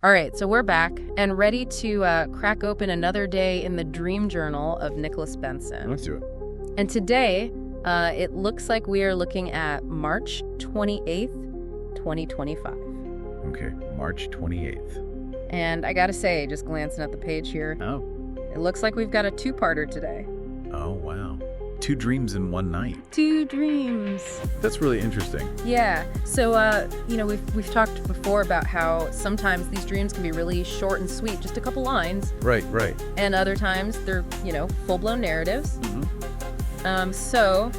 All right, so we're back and ready to crack open another day in the dream journal of Nicholas Benson. Let's do it. And today, it looks like we are looking at March 28th, 2025. Okay, March 28th. And I gotta say, just glancing at the page here, Oh. it looks like we've got a two-parter today. Oh, wow. 2 dreams in one night. 2 dreams. That's really interesting. Yeah. So, we've talked before about how sometimes these dreams can be really short and sweet, just a couple lines. Right. And other times they're, full-blown narratives. Mm-hmm. So,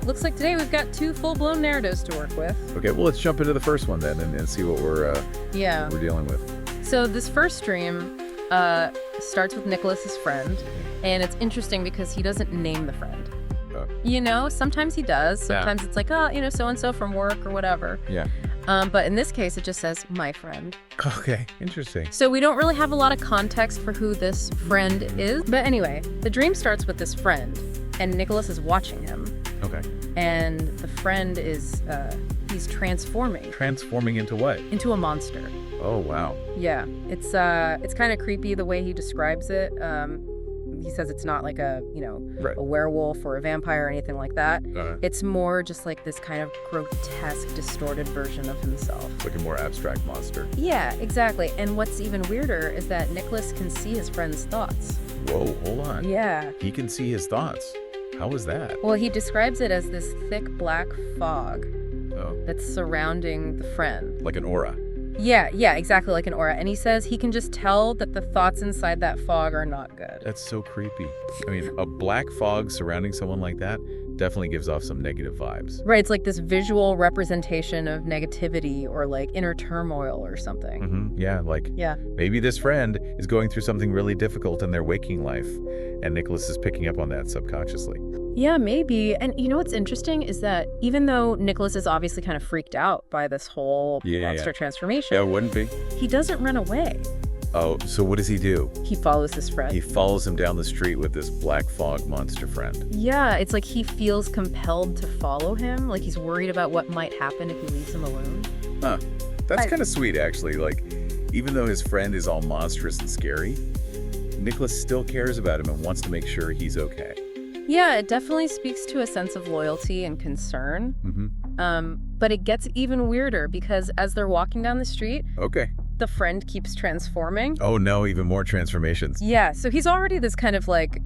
looks like today we've got 2 full-blown narratives to work with. Okay, well, let's jump into the first one then and see what we're dealing with. So this first dream starts with Nicholas's friend, and it's interesting because he doesn't name the friend. Sometimes he does. Sometimes it's like, so-and-so from work or whatever. Yeah. But in this case, it just says, my friend. Okay, interesting. So we don't really have a lot of context for who this friend is. But anyway, the dream starts with this friend, and Nicholas is watching him. Okay. And the friend is, he's transforming. Transforming into what? Into a monster. Oh, wow. Yeah. It's kind of creepy the way he describes it. He says it's not like a werewolf or a vampire or anything like that. It's more just like this kind of grotesque, distorted version of himself. Like a more abstract monster. Yeah, exactly. And what's even weirder is that Nicholas can see his friend's thoughts. Whoa, hold on. Yeah. He can see his thoughts. How is that? Well, he describes it as this thick black fog that's surrounding the friend. Like an aura. Yeah, exactly, like an aura. And he says he can just tell that the thoughts inside that fog are not good. That's so creepy. I mean, a black fog surrounding someone like that definitely gives off some negative vibes. Right, it's like this visual representation of negativity or like inner turmoil or something. Mm-hmm. Yeah, maybe this friend is going through something really difficult in their waking life, and Nicholas is picking up on that subconsciously. Yeah, maybe. And what's interesting is that even though Nicholas is obviously kind of freaked out by this whole monster transformation, Yeah, it wouldn't be. he doesn't run away. Oh, so what does he do? He follows this friend. He follows him down the street with this black fog monster friend. Yeah, it's like he feels compelled to follow him, like he's worried about what might happen if he leaves him alone. Huh. That's kind of sweet, actually. Like, even though his friend is all monstrous and scary, Nicholas still cares about him and wants to make sure he's okay. Yeah, it definitely speaks to a sense of loyalty and concern. Mm-hmm. But it gets even weirder because as they're walking down the street, the friend keeps transforming. Oh no, even more transformations. Yeah, so he's already this kind of like,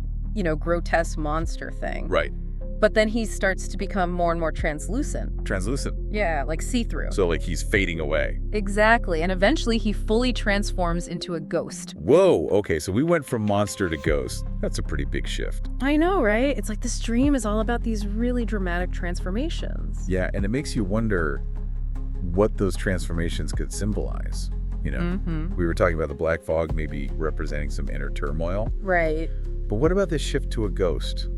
grotesque monster thing. Right. But then he starts to become more and more translucent. Translucent. Yeah, like see-through. So like he's fading away. Exactly, and eventually he fully transforms into a ghost. Whoa, okay, so we went from monster to ghost. That's a pretty big shift. I know, right? It's like this dream is all about these really dramatic transformations. Yeah, and it makes you wonder what those transformations could symbolize. Mm-hmm. We were talking about the black fog maybe representing some inner turmoil. Right. But what about this shift to a ghost?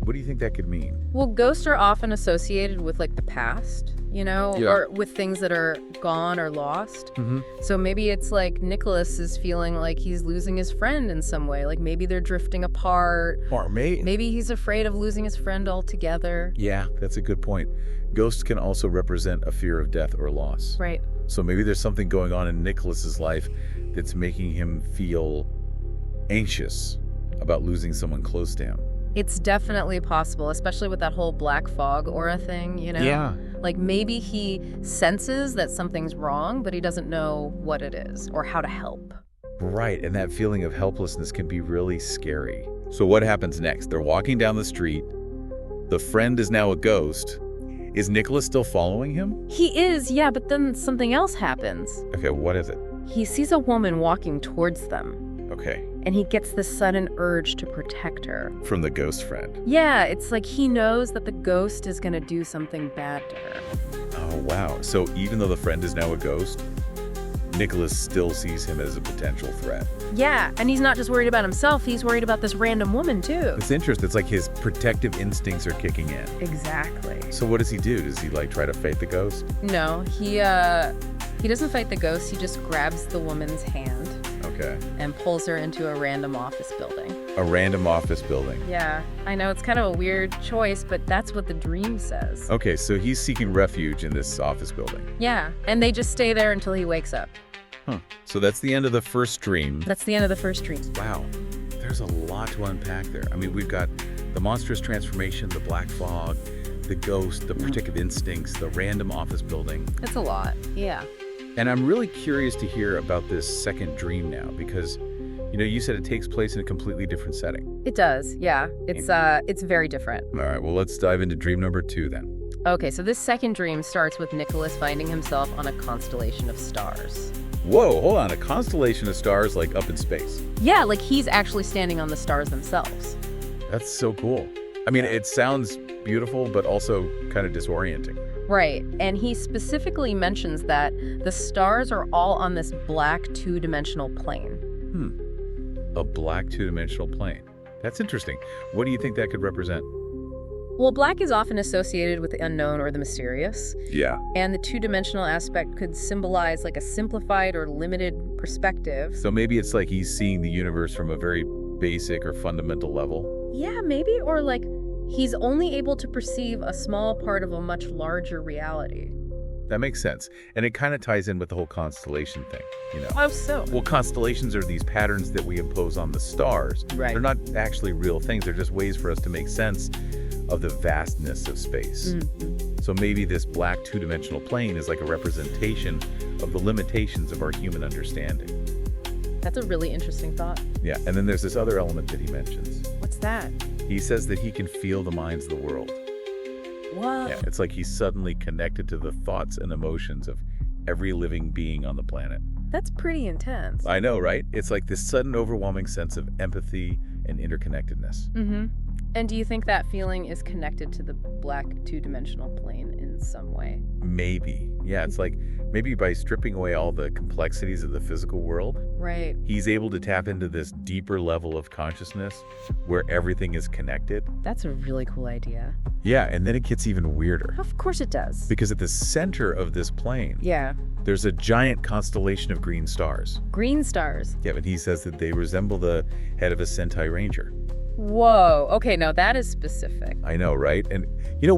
What do you think that could mean? Well, ghosts are often associated with like the past, or with things that are gone or lost. Mm-hmm. So maybe it's like Nicholas is feeling like he's losing his friend in some way. Like maybe they're drifting apart. Or maybe he's afraid of losing his friend altogether. Yeah, that's a good point. Ghosts can also represent a fear of death or loss. Right. So maybe there's something going on in Nicholas's life that's making him feel anxious about losing someone close to him. It's definitely possible, especially with that whole black fog aura thing, Yeah. Like maybe he senses that something's wrong, but he doesn't know what it is or how to help. Right, and that feeling of helplessness can be really scary. So what happens next? They're walking down the street. The friend is now a ghost. Is Nicholas still following him? He is, yeah, but then something else happens. Okay, what is it? He sees a woman walking towards them. Okay. And he gets this sudden urge to protect her. From the ghost friend. Yeah, it's like he knows that the ghost is going to do something bad to her. Oh, wow. So even though the friend is now a ghost, Nicholas still sees him as a potential threat. Yeah, and he's not just worried about himself, he's worried about this random woman, too. It's interesting. It's like his protective instincts are kicking in. Exactly. So what does he do? Does he, try to fight the ghost? No, he doesn't fight the ghost, he just grabs the woman's hand. Okay. And pulls her into a random office building. A random office building. Yeah, I know it's kind of a weird choice, but that's what the dream says. Okay, so he's seeking refuge in this office building. Yeah, and they just stay there until he wakes up. Huh. So that's the end of the first dream. That's the end of the first dream. Wow. There's a lot to unpack there. I mean, we've got the monstrous transformation, the black fog, the ghost, the predictive instincts, the random office building. It's a lot, yeah. And I'm really curious to hear about this second dream now because, you said it takes place in a completely different setting. It does, yeah. It's very different. All right, well, let's dive into dream number 2 then. Okay, so this second dream starts with Nicholas finding himself on a constellation of stars. Whoa, hold on, a constellation of stars like up in space. Yeah, like he's actually standing on the stars themselves. That's so cool. I mean, it sounds beautiful, but also kind of disorienting. Right, and he specifically mentions that the stars are all on this black two-dimensional plane. A black two-dimensional plane. That's interesting. What do you think that could represent? Well, black is often associated with the unknown or the mysterious. Yeah. And the two-dimensional aspect could symbolize like a simplified or limited perspective. So maybe it's like he's seeing the universe from a very basic or fundamental level. Yeah, maybe. Or like he's only able to perceive a small part of a much larger reality. That makes sense. And it kind of ties in with the whole constellation thing, How so? Well, constellations are these patterns that we impose on the stars. Right. They're not actually real things. They're just ways for us to make sense of the vastness of space. Mm-hmm. So maybe this black two-dimensional plane is like a representation of the limitations of our human understanding. That's a really interesting thought. Yeah, and then there's this other element that he mentions. What's that? He says that he can feel the minds of the world. Whoa. Yeah, it's like he's suddenly connected to the thoughts and emotions of every living being on the planet. That's pretty intense. I know, right? It's like this sudden, overwhelming sense of empathy and interconnectedness. Mm-hmm. And do you think that feeling is connected to the black two-dimensional plane in some way? Maybe. Yeah, it's like maybe by stripping away all the complexities of the physical world, right, he's able to tap into this deeper level of consciousness where everything is connected. That's a really cool idea. Yeah, and then it gets even weirder. Of course it does. Because at the center of this plane, there's a giant constellation of green stars. Green stars? Yeah, but he says that they resemble the head of a Sentai Ranger. Whoa. Okay, now that is specific. I know, right? And,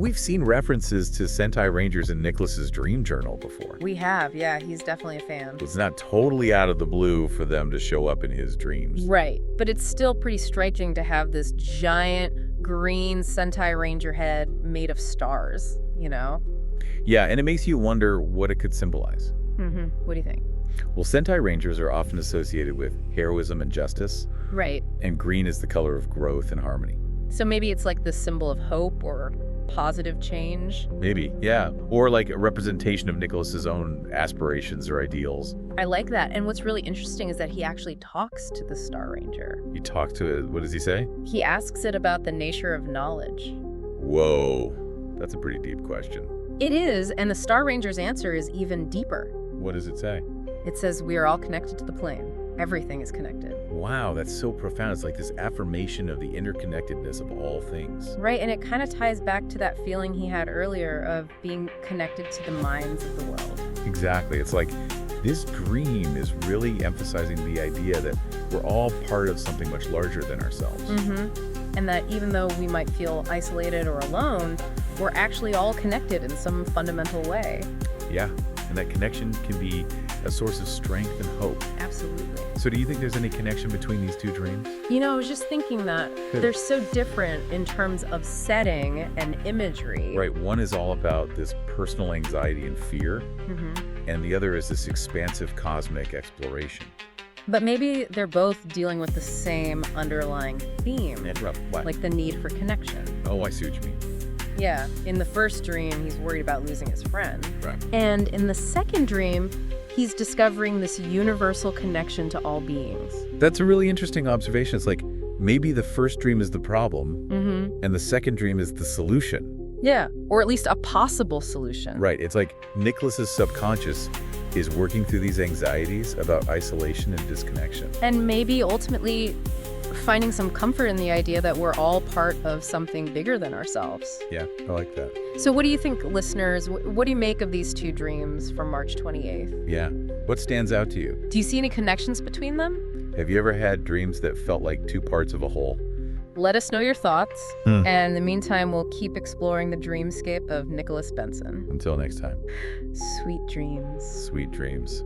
we've seen references to Sentai Rangers in Nicholas's dream journal before. We have, yeah. He's definitely a fan. It's not totally out of the blue for them to show up in his dreams. Right. But it's still pretty striking to have this giant green Sentai Ranger head made of stars, Yeah, and it makes you wonder what it could symbolize. Mm-hmm. What do you think? Well, Sentai Rangers are often associated with heroism and justice. Right. And green is the color of growth and harmony. So maybe it's like the symbol of hope or positive change? Maybe, yeah. Or like a representation of Nicholas's own aspirations or ideals. I like that. And what's really interesting is that he actually talks to the Star Ranger. He talks to it. What does he say? He asks it about the nature of knowledge. Whoa. That's a pretty deep question. It is, and the Star Ranger's answer is even deeper. What does it say? It says we are all connected to the plane. Everything is connected. Wow, that's so profound. It's like this affirmation of the interconnectedness of all things. Right, and it kind of ties back to that feeling he had earlier of being connected to the minds of the world. Exactly. It's like this dream is really emphasizing the idea that we're all part of something much larger than ourselves. Mm-hmm. And that even though we might feel isolated or alone, we're actually all connected in some fundamental way. Yeah, and that connection can be a source of strength and hope. Absolutely. So do you think there's any connection between these two dreams? I was just thinking that they're so different in terms of setting and imagery. Right, one is all about this personal anxiety and fear, and the other is this expansive cosmic exploration. But maybe they're both dealing with the same underlying theme, What? like the need for connection. Oh, I see what you mean. Yeah, in the first dream, he's worried about losing his friend. Right. And in the second dream, he's discovering this universal connection to all beings. That's a really interesting observation. It's like maybe the first dream is the problem, and the second dream is the solution. Yeah, or at least a possible solution. Right. It's like Nicholas's subconscious is working through these anxieties about isolation and disconnection. And maybe ultimately finding some comfort in the idea that we're all part of something bigger than ourselves. Yeah, I like that. So what do you think, listeners? What do you make of these two dreams from March 28th? Yeah. What stands out to you? Do you see any connections between them? Have you ever had dreams that felt like two parts of a whole? Let us know your thoughts. And in the meantime, we'll keep exploring the dreamscape of Nicholas Benson. Until next time. Sweet dreams. Sweet dreams.